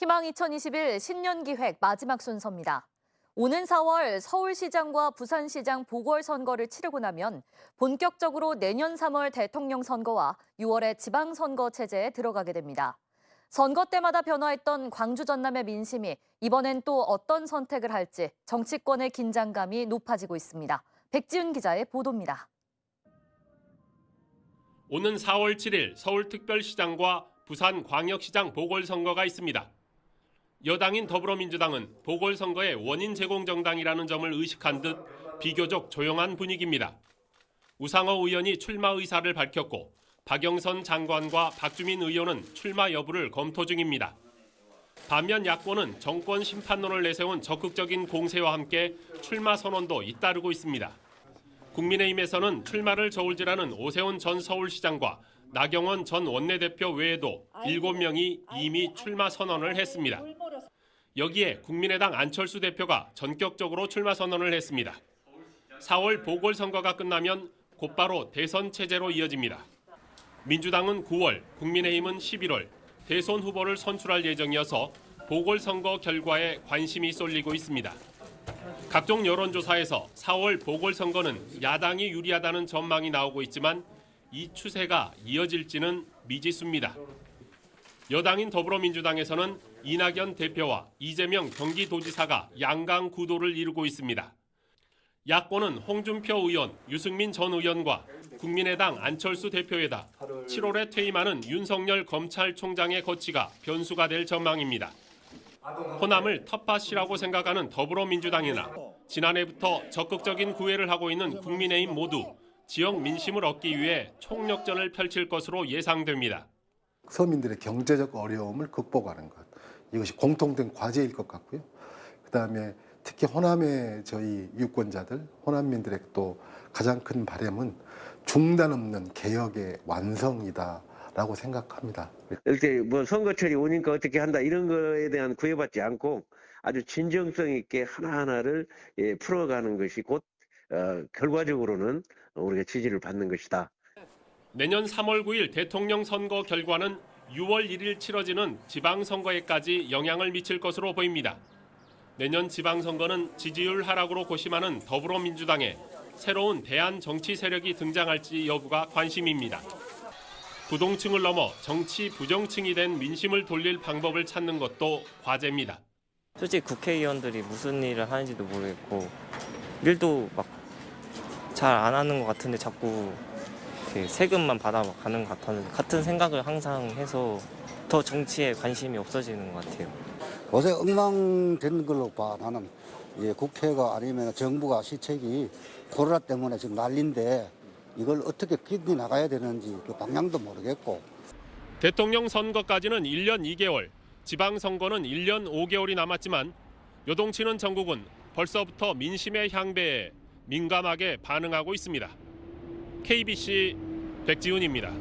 희망 2021 신년기획 마지막 순서입니다. 오는 4월 서울시장과 부산시장 보궐선거를 치르고 나면 본격적으로 내년 3월 대통령 선거와 6월의 지방선거 체제에 들어가게 됩니다. 선거 때마다 변화했던 광주 전남의 민심이 이번엔 또 어떤 선택을 할지 정치권의 긴장감이 높아지고 있습니다. 백지훈 기자의 보도입니다. 오는 4월 7일 서울특별시장과 부산광역시장 보궐선거가 있습니다. 여당인 더불어민주당은 보궐선거의 원인 제공 정당이라는 점을 의식한 듯 비교적 조용한 분위기입니다. 우상호 의원이 출마 의사를 밝혔고 박영선 장관과 박주민 의원은 출마 여부를 검토 중입니다. 반면 야권은 정권 심판론을 내세운 적극적인 공세와 함께 출마 선언도 잇따르고 있습니다. 국민의힘에서는 출마를 저울질하는 오세훈 전 서울시장과 나경원 전 원내대표 외에도 7명이 이미 출마 선언을 했습니다. 여기에 국민의당 안철수 대표가 전격적으로 출마 선언을 했습니다. 4월 보궐선거가 끝나면 곧바로 대선 체제로 이어집니다. 민주당은 9월, 국민의힘은 11월 대선 후보를 선출할 예정이어서 보궐선거 결과에 관심이 쏠리고 있습니다. 각종 여론조사에서 4월 보궐선거는 야당이 유리하다는 전망이 나오고 있지만 이 추세가 이어질지는 미지수입니다. 여당인 더불어민주당에서는 이낙연 대표와 이재명 경기도지사가 양강 구도를 이루고 있습니다. 야권은 홍준표 의원, 유승민 전 의원과 국민의당 안철수 대표에다 7월에 퇴임하는 윤석열 검찰총장의 거취가 변수가 될 전망입니다. 호남을 텃밭이라고 생각하는 더불어민주당이나 지난해부터 적극적인 구애를 하고 있는 국민의힘 모두 지역 민심을 얻기 위해 총력전을 펼칠 것으로 예상됩니다. 서민들의 경제적 어려움을 극복하는 것, 이것이 공통된 과제일 것 같고요. 그다음에 특히 호남의 저희 유권자들, 호남민들의 또 가장 큰 바람은 중단 없는 개혁의 완성이다라고 생각합니다. 이렇게 뭐 선거철이 오니까 어떻게 한다 이런 거에 대한 구애받지 않고 아주 진정성 있게 하나하나를 풀어가는 것이 곧 결과적으로는 우리가 지지를 받는 것이다. 내년 3월 9일 대통령 선거 결과는 6월 1일 치러지는 지방선거에까지 영향을 미칠 것으로 보입니다. 내년 지방선거는 지지율 하락으로 고심하는 더불어민주당에 새로운 대안 정치 세력이 등장할지 여부가 관심입니다. 부동층을 넘어 정치 부정층이 된 민심을 돌릴 방법을 찾는 것도 과제입니다. 솔직히 국회의원들이 무슨 일을 하는지도 모르겠고 일도 막 잘 안 하는 것 같은데 자꾸 세금만 받아가는 것 같은 생각을 항상 해서 더 정치에 관심이 없어지는 것 같아요. 요새 엉망된 걸로 봐. 나는 국회가 아니면 정부가 시책이 코로나 때문에 지금 난리인데 이걸 어떻게 끼고 나가야 되는지 그 방향도 모르겠고. 대통령 선거까지는 1년 2개월, 지방선거는 1년 5개월이 남았지만 요동치는 전국은 벌써부터 민심의 향배에 민감하게 반응하고 있습니다. KBC 백지훈입니다.